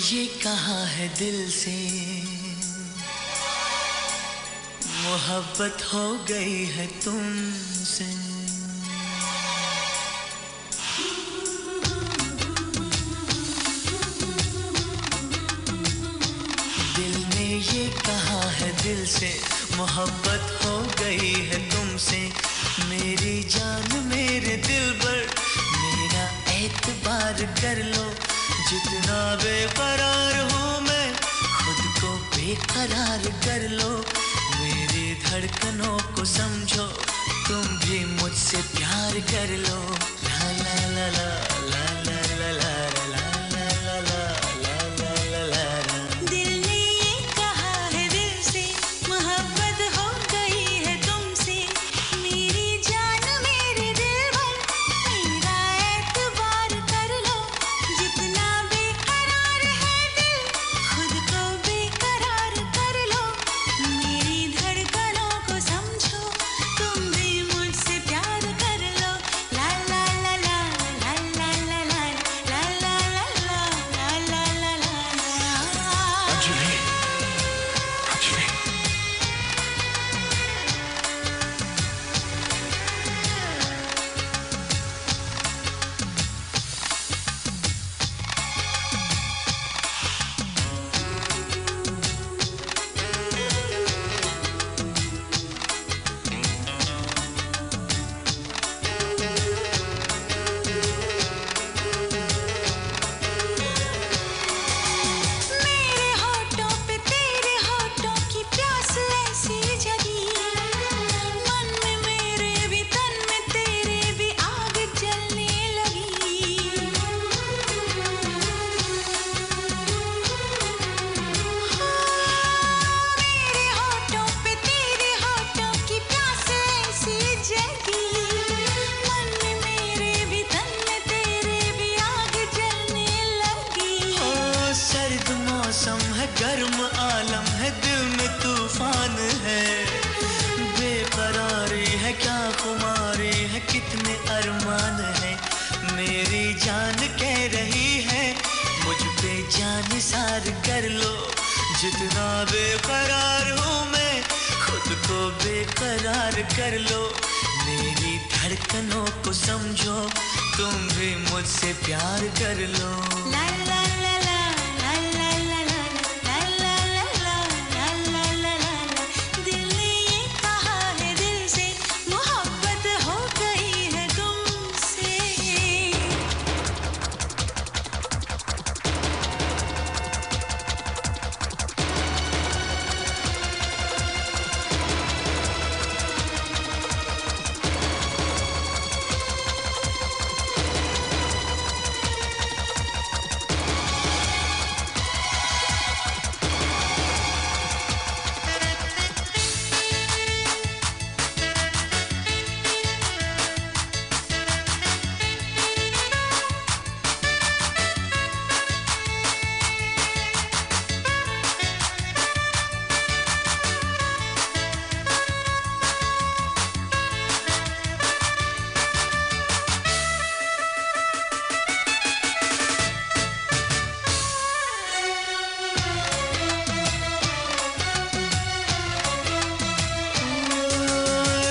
ये कहा है दिल से मोहब्बत हो गई है तुमसे। दिल ने ये कहा है दिल से मोहब्बत हो गई है तुमसे। मेरी जान मेरे दिलबर मेरा एतबार कर लो। जितना बेकरार हूँ मैं खुद को बेकरार कर लो। मेरी धड़कनों को समझो तुम भी मुझसे प्यार कर लो। ला ला ला ला ला ला ला ला ला ला ला ला ला ला। दिल ने ये कहा है दिल से मोहब्बत हो गई है तुमसे। मेरी जान मेरे दिलबर मेरा एतबार कर लो। जितना बेकरार है दिल खुद को बेकरार कर लो। मेरी धड़कनों को समझो तुम भी मुझसे प्यार कर लो। ला ला ला ला ला ला ला ला ला ला ला ला ला ला ला। अंजलि, अंजलि। मेरे होठों पे तेरे होठों की प्यास ऐसी जगी। मन में मेरे भी तन में तेरे भी आग जलने लगी। मेरे होठों पे तेरे होठों की प्यास ऐसी जगी। मन में मेरे भी तन में तेरे भी आग जलने लगी। ओ सर्द मौसम है गर्म आलम है दिल में तूफान है। बेकरारी है क्या खुमारी है कितने अरमान है। मेरी जान कह रही है मुझ पे जान सार कर लो। जितना बेकरार हूँ मैं खुद को बेकरार कर लो। मेरी धड़कनों को समझो तुम भी मुझसे प्यार कर लो। ला ला ला ला ला ला ला ला ला ला ला ला ला ला। दिल ने ये कहा है दिल से मोहब्बत हो गई है तुमसे।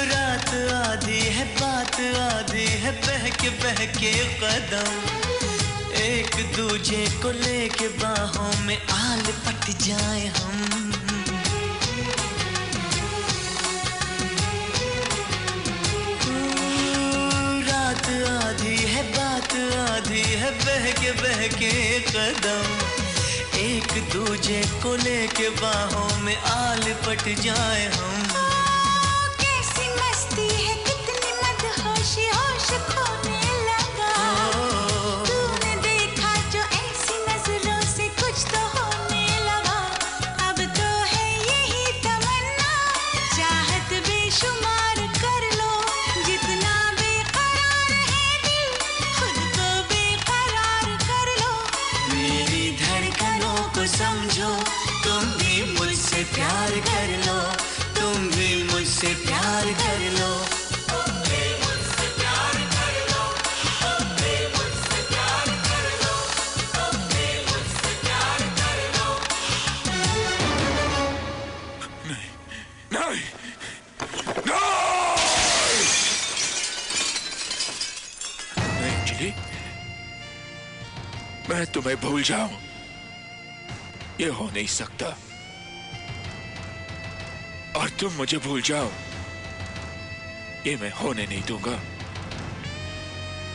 रात आधी है बात आधी है बहके कदम। एक दूजे को लेके बाहों में आल पट जाए हम। रात आधी है बात आधी है बहके कदम। एक दूजे को लेके बाहों में आल पट जाए हम। कैसी मस्ती है कितनी मदहोशी होश खोने लगा। तूने देखा जो ऐसी नजरों से कुछ तो होने लगा। अब तो है यही तमन्ना चाहत बेशुमार कर लो। जितना बेकरार है दिल खुद को बेकरार कर लो। मेरी धड़कनों को समझो तुम भी मुझसे प्यार कर लो। तुम भी मुझसे प्यार कर लो। तुम भी मुझसे प्यार कर लो। तुम्हें भूल जाऊं, ये हो नहीं सकता। और तुम मुझे भूल जाओ, ये मैं होने नहीं दूंगा।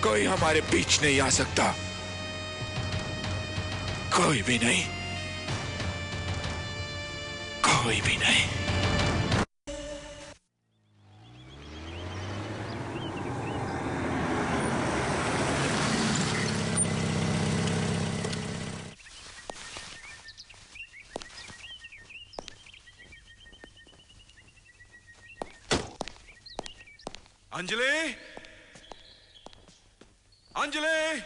कोई हमारे बीच नहीं आ सकता, कोई भी नहीं, कोई भी नहीं। अंजलि, अंजलि,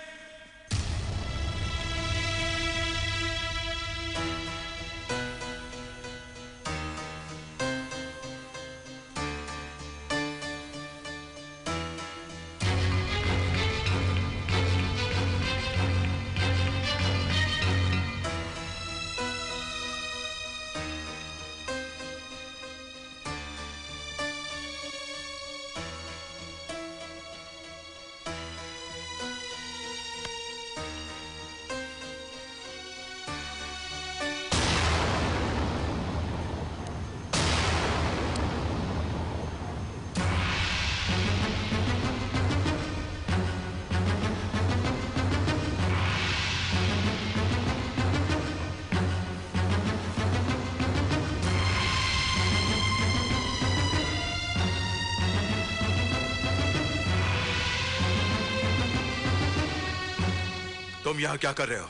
तुम यहां क्या कर रहे हो?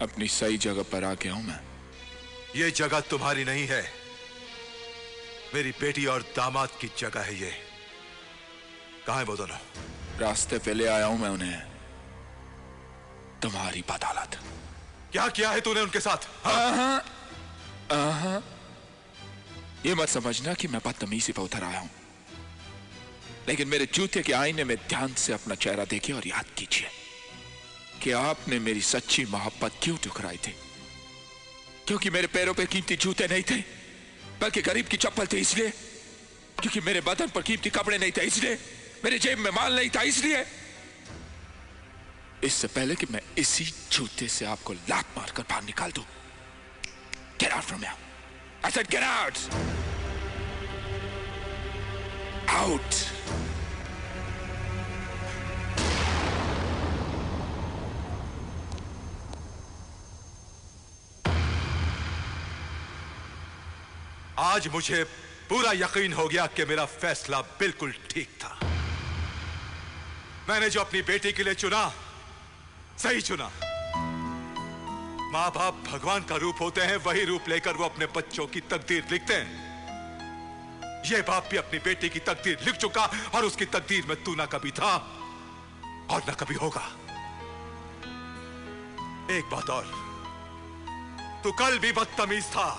अपनी सही जगह पर आ गया हूं मैं। ये जगह तुम्हारी नहीं है, मेरी बेटी और दामाद की जगह है ये। कहां है वो दोनों? रास्ते पे ले आया हूं मैं उन्हें, तुम्हारी बदौलत। क्या किया है तूने उनके साथ? ये मत समझना कि मैं बदतमीजी पे उतर आया हूं, लेकिन मेरे जूते के आईने में ध्यान से अपना चेहरा देखिए और याद कीजिए कि आपने मेरी सच्ची मोहब्बत क्यों ठुकराई थी। क्योंकि मेरे पैरों पे कीमती जूते नहीं थे, बल्कि गरीब की चप्पल थे इसलिए। क्योंकि मेरे बदन पर कीमती कपड़े नहीं थे इसलिए। मेरे जेब में माल नहीं था इसलिए। इससे पहले कि मैं इसी जूते से आपको लात मारकर बाहर निकाल दूं, Get out from here. I said get out. Out. आज मुझे पूरा यकीन हो गया कि मेरा फैसला बिल्कुल ठीक था। मैंने जो अपनी बेटी के लिए चुना, सही चुना। माँ बाप भगवान का रूप होते हैं, वही रूप लेकर वो अपने बच्चों की तकदीर लिखते हैं। ये बाप भी अपनी बेटी की तकदीर लिख चुका, और उसकी तकदीर में तू ना कभी था और ना कभी होगा। एक बात और, तू कल भी बदतमीज था,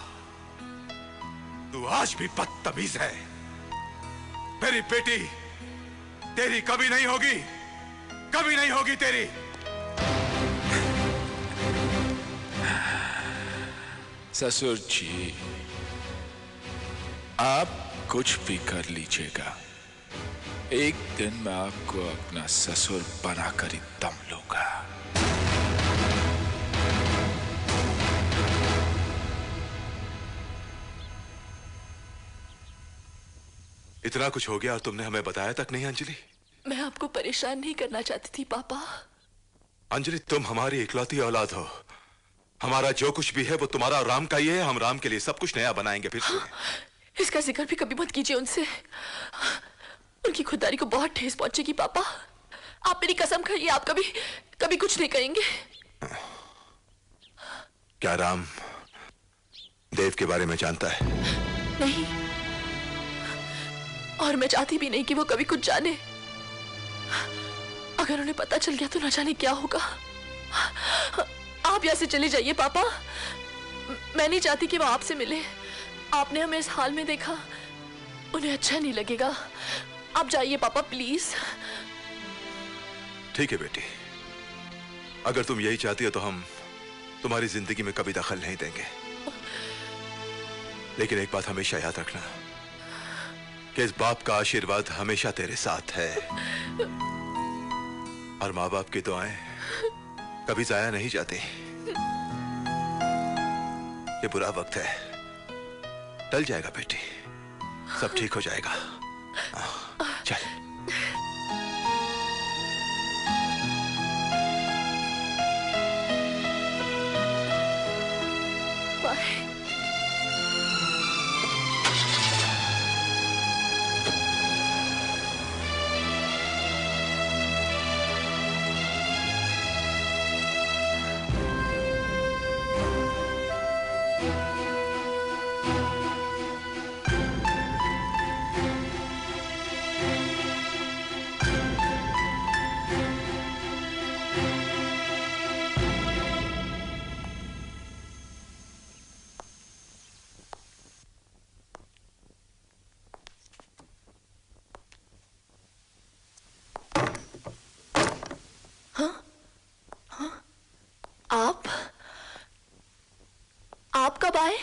तू आज भी बदतमीज है। मेरी बेटी तेरी कभी नहीं होगी, कभी नहीं होगी तेरी। ससुर जी, आप कुछ भी कर लीजिएगा, एक दिन मैं आपको अपना ससुर बनाकर ही दम लूंगा। इतना कुछ हो गया और तुमने हमें बताया तक नहीं अंजलि? मैं आपको परेशान नहीं करना चाहती थी पापा। अंजलि, तुम हमारी इकलौती औलाद हो। हमारा जो कुछ भी है वो तुम्हारा और राम का ही है। हम राम के लिए सब कुछ नया बनाएंगे फिर से। इसका जिक्र भी कभी मत कीजिए उनसे, उनकी खुददारी को बहुत ठेस पहुंचेगी पापा। आप मेरी कसम खाइए, आप कभी कभी कुछ नहीं कहेंगे। क्या राम देव के बारे में जानता है? नहीं, और मैं चाहती भी नहीं कि वो कभी कुछ जाने। अगर उन्हें पता चल गया तो न जाने क्या होगा। आप यहाँ से चले जाइए पापा, मैं नहीं चाहती कि वो आपसे मिले। आपने हमें इस हाल में देखा, उन्हें अच्छा नहीं लगेगा। आप जाइए पापा प्लीज। ठीक है बेटी, अगर तुम यही चाहती हो तो हम तुम्हारी जिंदगी में कभी दखल नहीं देंगे। लेकिन एक बात हमेशा याद रखना कि इस बाप का आशीर्वाद हमेशा तेरे साथ है। और माँ बाप की दुआएं कभी जाया नहीं जाती। ये बुरा वक्त है, टल जाएगा बेटी, सब ठीक हो जाएगा। चल। आप कब आए?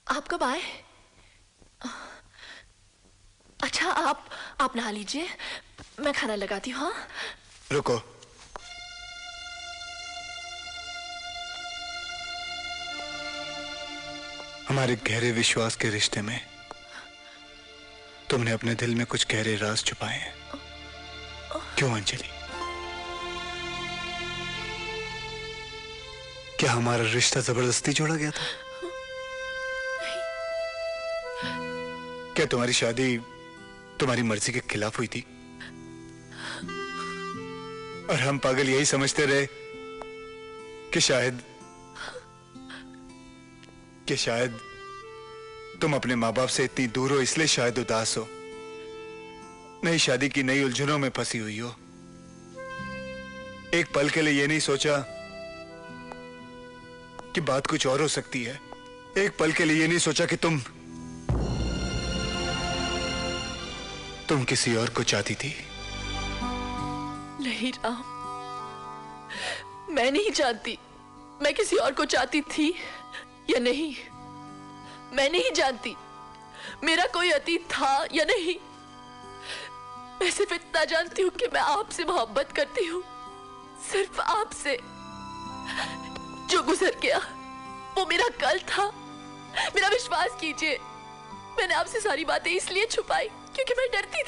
आप कब आए? अच्छा, आप नहा लीजिए, मैं खाना लगाती हूँ। हाँ, रुको। हमारे गहरे विश्वास के रिश्ते में तुमने अपने दिल में कुछ गहरे राज छुपाए हैं। क्यों अंजलि? क्या हमारा रिश्ता जबरदस्ती जोड़ा गया था? क्या तुम्हारी शादी तुम्हारी मर्जी के खिलाफ हुई थी और हम पागल यही समझते रहे कि शायद तुम अपने माँ बाप से इतनी दूर हो, इसलिए शायद उदास हो, नई शादी की नई उलझनों में फंसी हुई हो। एक पल के लिए ये नहीं सोचा कि बात कुछ और हो सकती है। एक पल के लिए ये नहीं सोचा कि तुम किसी और को चाहती थी। नहीं राम, मैं नहीं जानती मैं किसी और को चाहती थी या नहीं। मैं नहीं जानती मेरा कोई अतीत था या नहीं। मैं सिर्फ इतना जानती हूँ कि मैं आपसे मोहब्बत करती हूँ, सिर्फ आपसे। जो गुजर गया वो मेरा कल था। मेरा विश्वास कीजिए, मैंने आपसे सारी बातें इसलिए छुपाई क्योंकि मैं डरती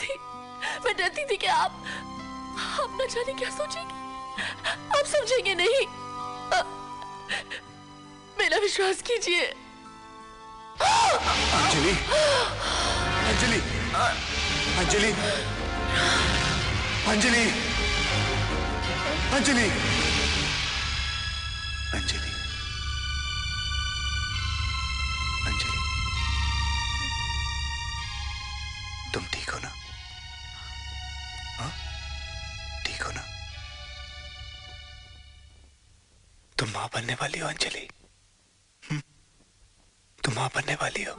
थी कि आप न जाने क्या सोचेंगे, आप समझेंगे नहीं। मेरा विश्वास कीजिए। अंजलि, अंजलि, अंजलि, अंजलि, अंजलि, अंजलि, अंजलि, तुम ठीक हो ना? हाँ, ठीक हो ना? तुम मां बनने वाली हो अंजलि। तुम मां बनने वाली हो।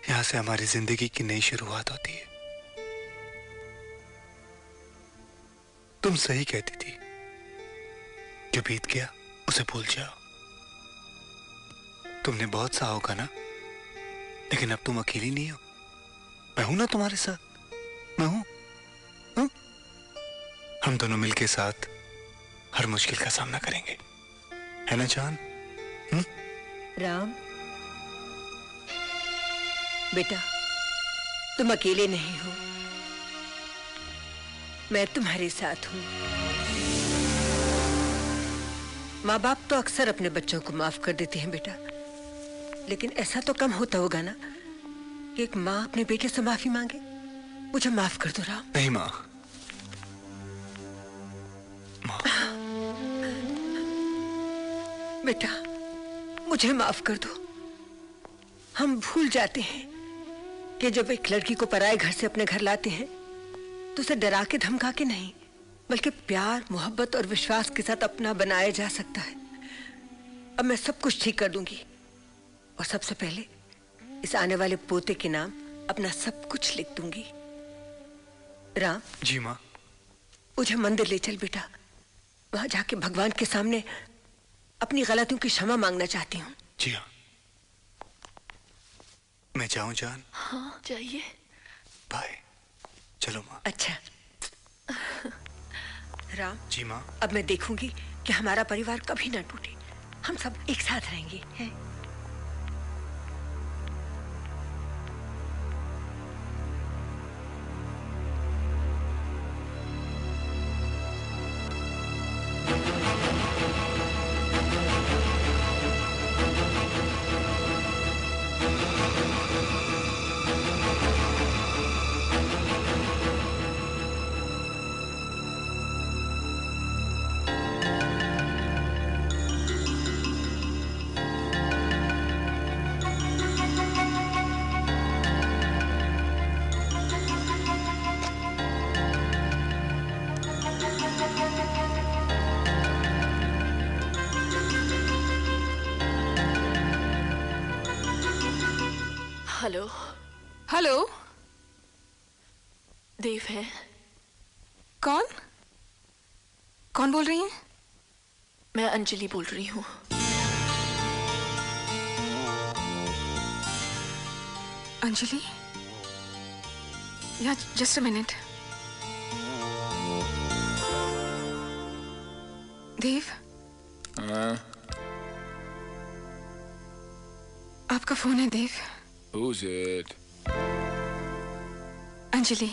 यहां से हमारी जिंदगी की नई शुरुआत होती है। तुम सही कहती थी, जो बीत गया उसे भूल जाओ। तुमने बहुत सहा होगा ना, लेकिन अब तुम अकेली नहीं हो। मैं हूं ना तुम्हारे साथ, मैं हूं। हम दोनों मिलके साथ हर मुश्किल का सामना करेंगे, है ना जान? राम बेटा, तुम अकेले नहीं हो, मैं तुम्हारे साथ हूं। माँ बाप तो अक्सर अपने बच्चों को माफ कर देते हैं बेटा, लेकिन ऐसा तो कम होता होगा ना कि एक माँ अपने बेटे से माफी मांगे। मुझे माफ कर दो राम। नहीं माँ, बेटा मुझे माफ कर दो। हम भूल जाते हैं कि जब एक लड़की को पराये घर से अपने घर लाते हैं तो उसे डरा के धमका के नहीं, बल्कि प्यार, मोहब्बत और विश्वास के साथ अपना बनाया जा सकता है। अब मैं सब कुछ ठीक कर दूंगी और सबसे पहले इस आने वाले पोते के नाम अपना सब कुछ लिख दूंगी। राम जी माँ। मुझे मंदिर ले चल बेटा, वहां जाके भगवान के सामने अपनी गलतियों की क्षमा मांगना चाहती हूँ। जी हाँ। मैं जाऊं जान? हाँ जाइए। बाय। चलो माँ। अच्छा राम। जी माँ। अब मैं देखूंगी कि हमारा परिवार कभी ना टूटे, हम सब एक साथ रहेंगे, हैं? हेलो। हेलो। देव है? कौन कौन बोल रही हैं? मैं अंजलि बोल रही हूँ। अंजलि? या जस्ट अ मिनट। देव, आपका फोन है Dev. Who's it? Anjali.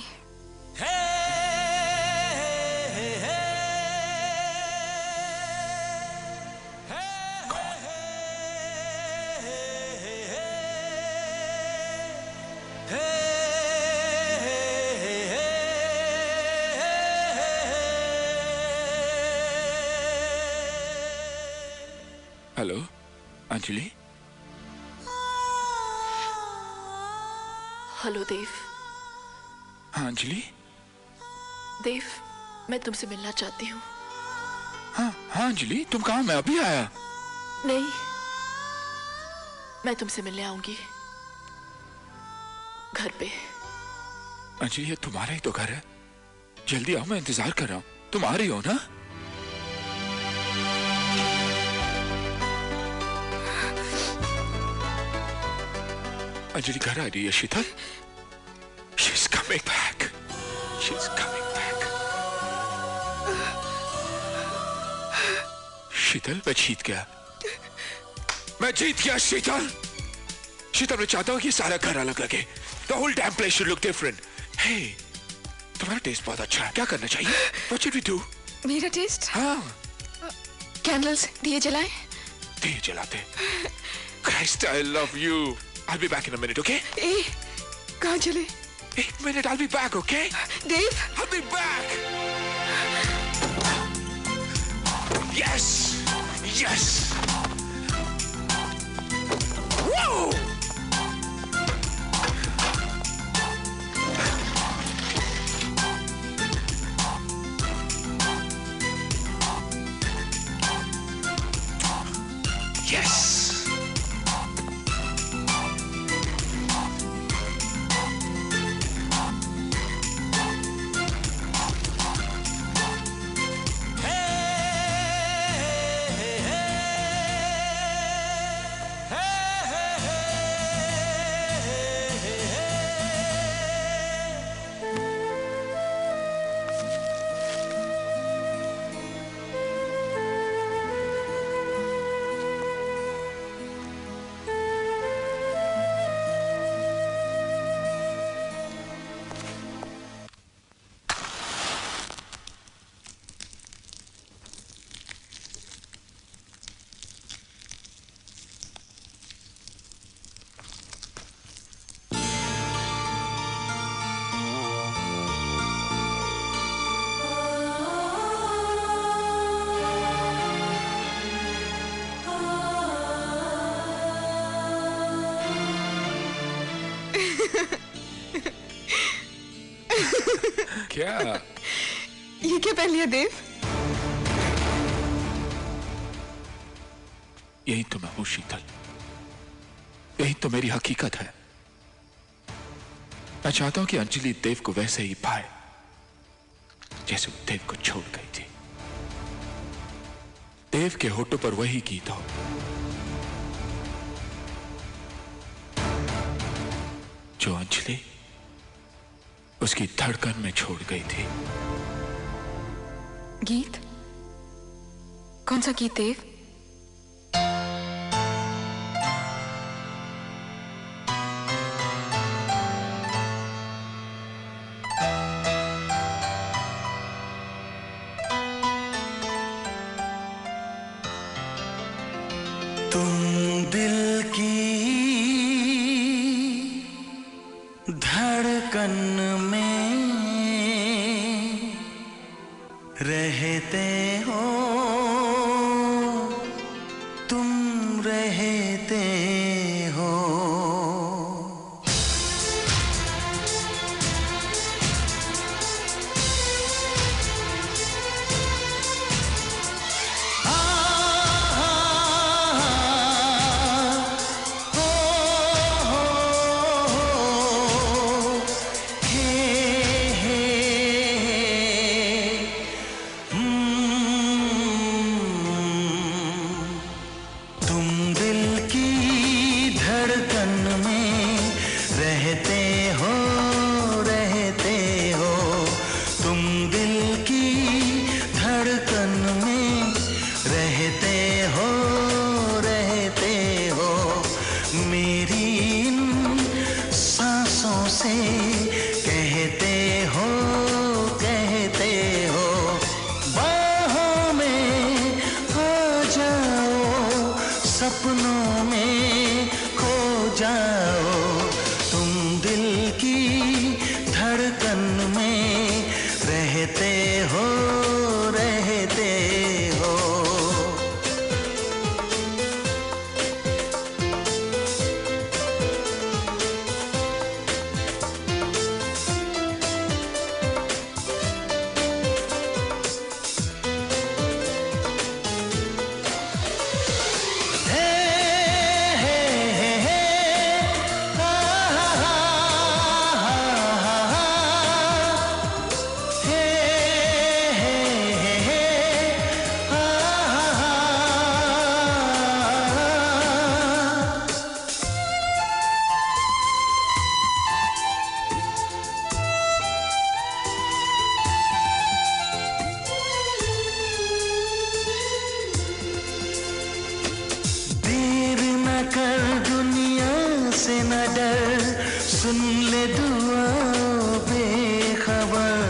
Hello Anjali. Hello Dev. हाँ अंजलि। देव, मैं तुमसे मिलना चाहती हूँ। हाँ हाँ अंजलि, तुम कहाँ? मैं अभी आया। नहीं, मैं तुमसे मिलने आऊंगी घर पे। अंजलि ये तुम्हारा ही तो घर है, जल्दी आओ, मैं इंतजार कर रहा हूँ। तुम आ रही हो ना? अंजलि घर आ रही है शीतल। She's coming back. She's coming back. शीतल मैं जीत गया। मैं जीत गया शीतल। शीतल मैं चाहता हूँ कि सारा घर अलग लगे। The whole damn place should look different. Hey, तुम्हारा टेस्ट बहुत अच्छा है। क्या करना चाहिए? What should we do? मेरा टेस्ट? हाँ। कैंडल्स, दिए जलाएं? दिए जलाते। Christ, I love you. I'll be back in a minute, okay? ए, कहाँ चले? एक minute, I'll be back, okay? Dev, I'll be back. Yes, yes. Whoa! Yes. क्या? ये क्या पहन लिया देव? यही तो मैं हूं शीतल, यही तो मेरी हकीकत है। मैं चाहता हूं कि अंजलि देव को वैसे ही पाए जैसे वो देव को छोड़ गई थी। देव के होठों पर वही गीत हो जो अंजलि उसकी धड़कन में छोड़ गई थी। गीत? कौन सा गीत देव? तुम दिल की धड़कन में रहते हो, तुम रहते हो। सपनों में खो जाओ, तुम दिल की धड़कन में रहते हो, रहते हो। न डर, सुन ले दुआ बेखबर,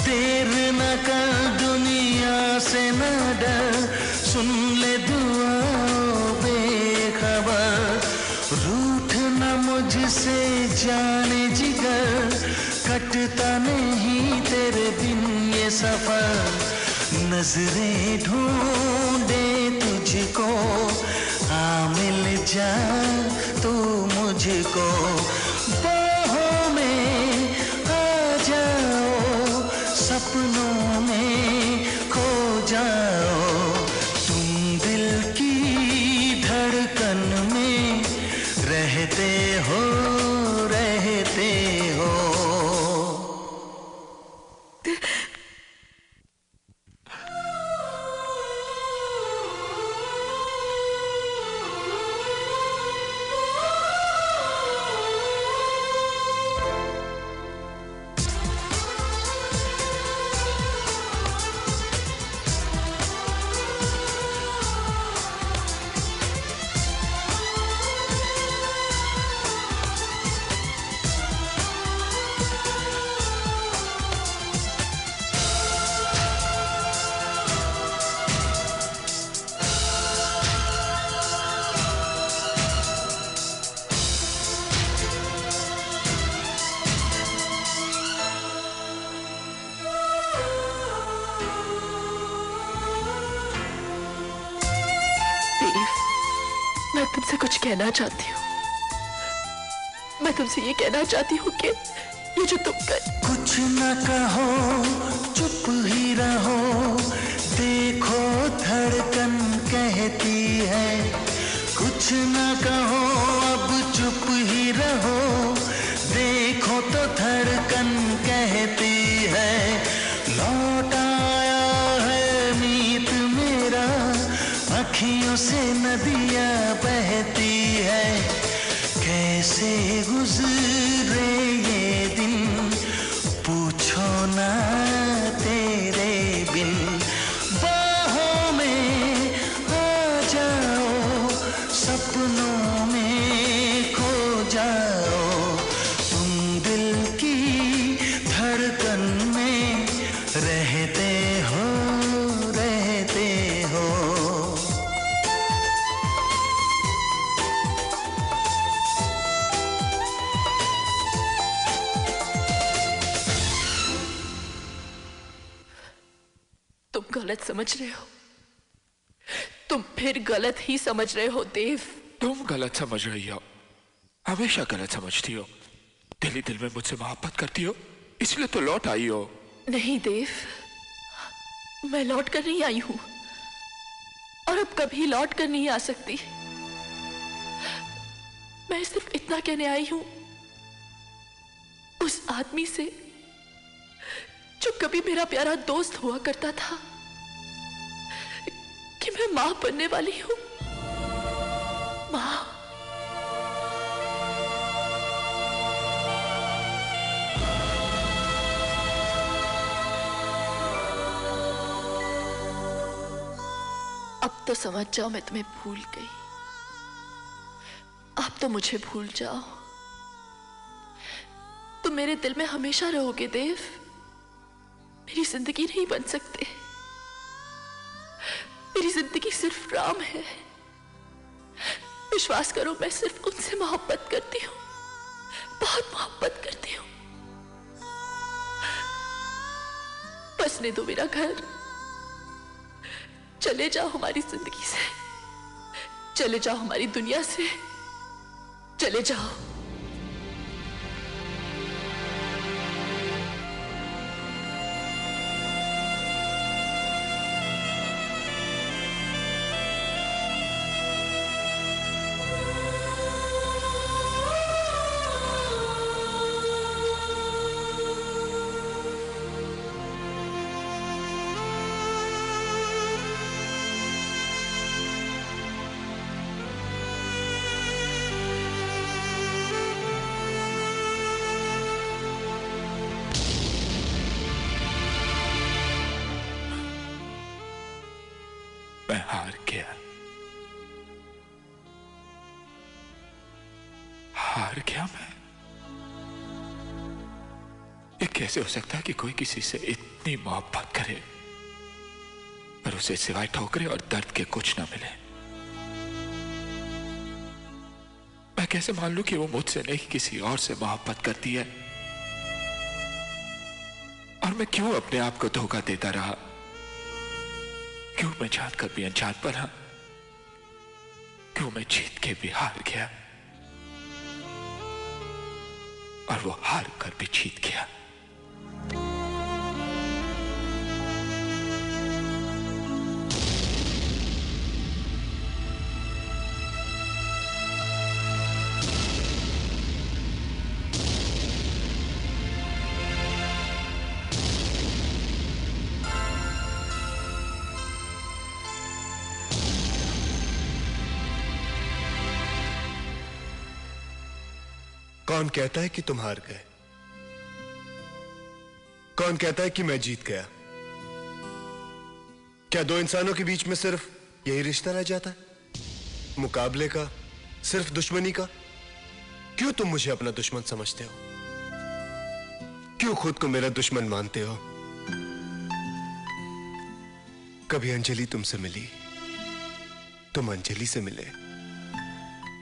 देर न कर दुनिया से न डर, सुन ले दुआ बेखबर, रूठ न मुझसे जाने जिगर, कटता नहीं तेरे बिन ये सफर, नजरें ढूंढे तुझको, आ मिल जा तू मुझको, बाहों में आ जाओ, सपनों में खो जाओ, तुम दिल की धड़कन में रहते हो, रहते हो। मैं तुमसे कुछ कहना चाहती हूँ। मैं तुमसे ये कहना चाहती हूँ कि ये जो तुम कर, कुछ न कहो, चुप ही रहो, देखो धड़कन कहती है, कुछ न कहो अब चुप ही रहो, देखो तो धड़कन कहती है, लौट आया है मीत मेरा, कैसे गुजरे ये दिन पूछो ना तेरे बिन। बाहों में आ जाओ सपनों में खो जाओ, तुम दिल की धड़कन में रहते हो रहते हो। तुम गलत समझ रहे हो, तुम फिर गलत ही समझ रहे हो देव। तुम गलत समझ रही हो, हमेशा गलत समझती हो। दिल ही दिल में मुझसे मोहब्बत करती हो, इसलिए तो लौट आई हो। नहीं देव, मैं लौट कर नहीं आई हूं और अब कभी लौट कर नहीं आ सकती। मैं सिर्फ इतना कहने आई हूं उस आदमी से जो कभी मेरा प्यारा दोस्त हुआ करता था कि मैं मां बनने वाली हूं। मां। अब तो समझ जाओ मैं तुम्हें भूल गई, अब तो मुझे भूल जाओ। तुम मेरे दिल में हमेशा रहोगे देव, मेरी जिंदगी नहीं बन सकते। मेरी जिंदगी सिर्फ राम है। विश्वास करो, मैं सिर्फ उनसे मोहब्बत करती हूँ, बहुत मोहब्बत करती हूँ। बसने दो मेरा घर, चले जाओ हमारी जिंदगी से, चले जाओ हमारी दुनिया से, चले जाओ। मैं हार गया, हार गया मैं। ये कैसे हो सकता है कि कोई किसी से इतनी मोहब्बत करे पर उसे सिवाय ठोकरे और दर्द के कुछ ना मिले। मैं कैसे मान लूं कि वो मुझसे नहीं किसी और से मोहब्बत करती है, और मैं क्यों अपने आप को धोखा देता रहा? क्यों मैं जान कर भी अनजान बना? क्यों मैं जीत के भी हार गया और वो हार कर भी जीत गया? कौन कहता है कि तुम हार गए? कौन कहता है कि मैं जीत गया? क्या दो इंसानों के बीच में सिर्फ यही रिश्ता रह जाता है, मुकाबले का, सिर्फ दुश्मनी का? क्यों तुम मुझे अपना दुश्मन समझते हो? क्यों खुद को मेरा दुश्मन मानते हो? कभी अंजलि तुमसे मिली, तुम अंजलि से मिले,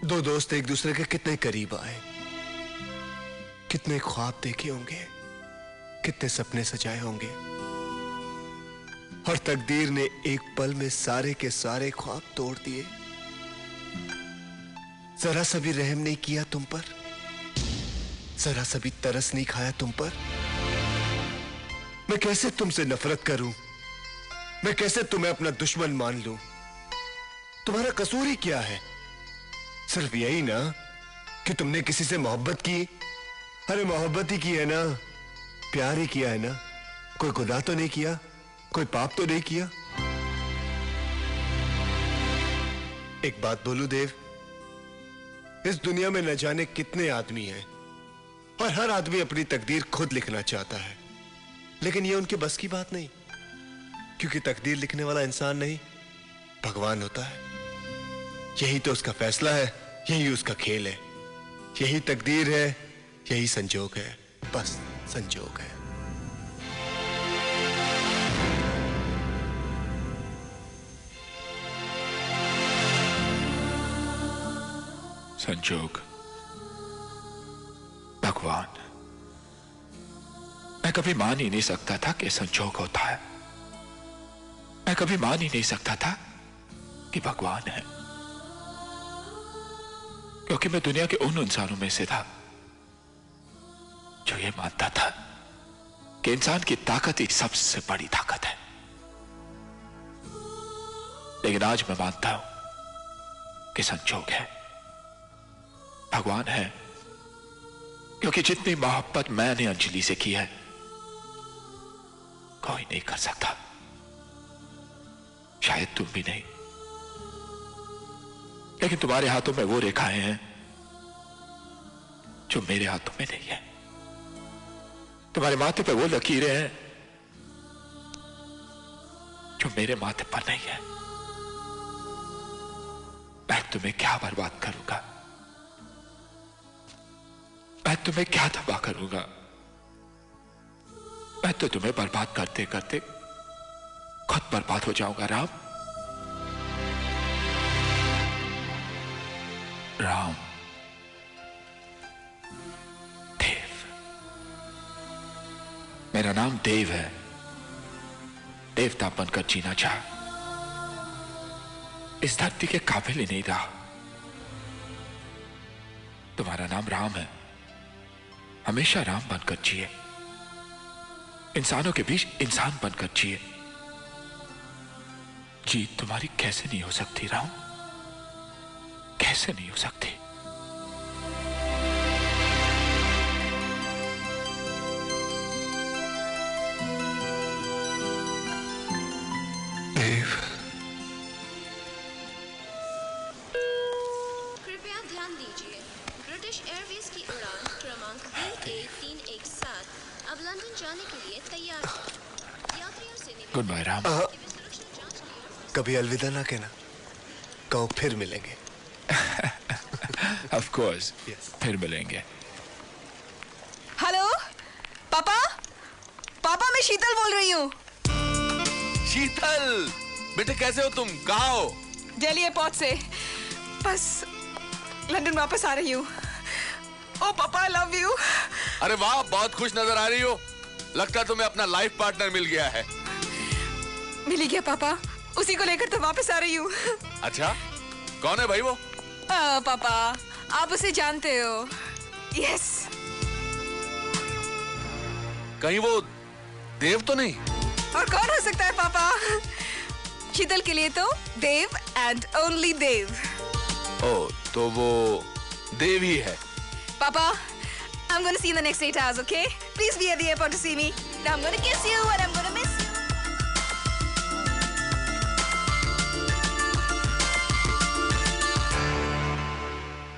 दो दोस्त एक दूसरे के कितने करीब आए, कितने ख्वाब देखे होंगे, कितने सपने सजाए होंगे, और तकदीर ने एक पल में सारे के सारे ख्वाब तोड़ दिए। जरा सा भी रहम नहीं किया तुम पर, जरा सा भी तरस नहीं खाया तुम पर। मैं कैसे तुमसे नफरत करूं? मैं कैसे तुम्हें अपना दुश्मन मान लूं? तुम्हारा कसूर ही क्या है? सिर्फ यही ना कि तुमने किसी से मोहब्बत की। अरे मोहब्बत ही की है ना, प्यार ही किया है ना, कोई गुनाह तो नहीं किया, कोई पाप तो नहीं किया। एक बात बोलूं देव, इस दुनिया में न जाने कितने आदमी हैं और हर आदमी अपनी तकदीर खुद लिखना चाहता है, लेकिन ये उनके बस की बात नहीं, क्योंकि तकदीर लिखने वाला इंसान नहीं, भगवान होता है। यही तो उसका फैसला है, यही उसका खेल है, यही तकदीर है, यही संजोग है, बस संजोग है। संजोग, भगवान। मैं कभी मान ही नहीं सकता था कि संजोग होता है। मैं कभी मान ही नहीं सकता था कि भगवान है, क्योंकि मैं दुनिया के उन इंसानों में से था जो ये मानता था कि इंसान की ताकत ही सबसे बड़ी ताकत है। लेकिन आज मैं मानता हूं कि संजोग है, भगवान है, क्योंकि जितनी मोहब्बत मैंने अंजलि से की है कोई नहीं कर सकता, शायद तुम भी नहीं। लेकिन तुम्हारे हाथों में वो रेखाएं हैं जो मेरे हाथों में नहीं है। तुम्हारे माथे पे वो लकीरें हैं जो मेरे माथे पर नहीं है। मैं तुम्हें क्या बर्बाद करूंगा, मैं तुम्हें क्या तबाह करूंगा। मैं तो तुम्हें बर्बाद करते करते खुद बर्बाद हो जाऊंगा। राम, राम, देव। मेरा नाम देव है, देवता बनकर जीना चाह, इस धरती के काबिल ही नहीं रहा। तुम्हारा नाम राम है, हमेशा राम बनकर जिए, इंसानों के बीच इंसान बनकर जिए। जीत तुम्हारी कैसे नहीं हो सकती राम, कैसे नहीं हो सकती। देव, कृपया ध्यान दीजिए, ब्रिटिश एयरवेज की उड़ान क्रमांक BA317 अब लंदन जाने के लिए तैयार है। यात्रियों से गुड बाय राम। कभी अलविदा ना कहना, कहो फिर मिलेंगे। ऑफ कोर्स, फिर मिलेंगे। हेलो पापा, पापा मैं शीतल बोल रही हूँ। शीतल बेटे, कैसे हो तुम? कहाँ हो? दिल्ली एयरपोर्ट से बस लंदन वापस आ रही हूँ। ओ पापा, आई लव यू। अरे वाह, बहुत खुश नजर आ रही हो। लगता है तुम्हें अपना लाइफ पार्टनर मिल गया है। मिल ही गया पापा, उसी को लेकर तो वापस आ रही हूँ। अच्छा, कौन है भाई वो? पापा आप उसे जानते हो। यस। कहीं वो देव तो नहीं? और कौन हो सकता है पापा? शीतल के लिए तो देव एंड ओनली देव। ओ, तो वो देव ही है। Papa, I'm going to see you in the next 8 hours, okay? Please be at the airport to see me. Now I'm going to kiss you and I'm going to miss you.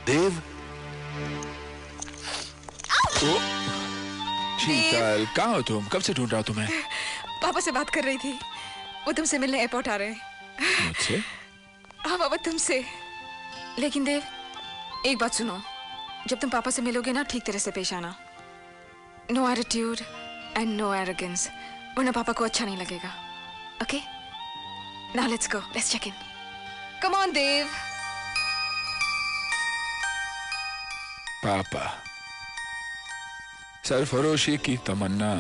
देव? शीतल, कहाँ हो तुम? कब से ढूंढ रहा हूं तुम्हें। पापा से बात कर रही थी, वो तुमसे मिलने एयरपोर्ट आ रहे हैं। मुझसे? हाँ पापा, तुमसे। लेकिन देव, एक बात सुनो, जब तुम पापा से मिलोगे ना, ठीक तरह से पेश आना। No attitude and no arrogance, वरना पापा को अच्छा नहीं लगेगा। Okay? Now let's go, let's check in. Come on Dev. पापा, सरफरोशी की तमन्ना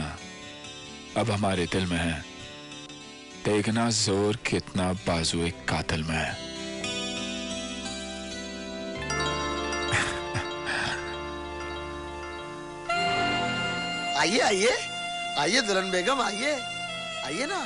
अब हमारे दिल में है, देखना जोर कितना बाजुए कातिल में है। आइए आइए आइए दुल्हन बेगम, आइए आइए ना।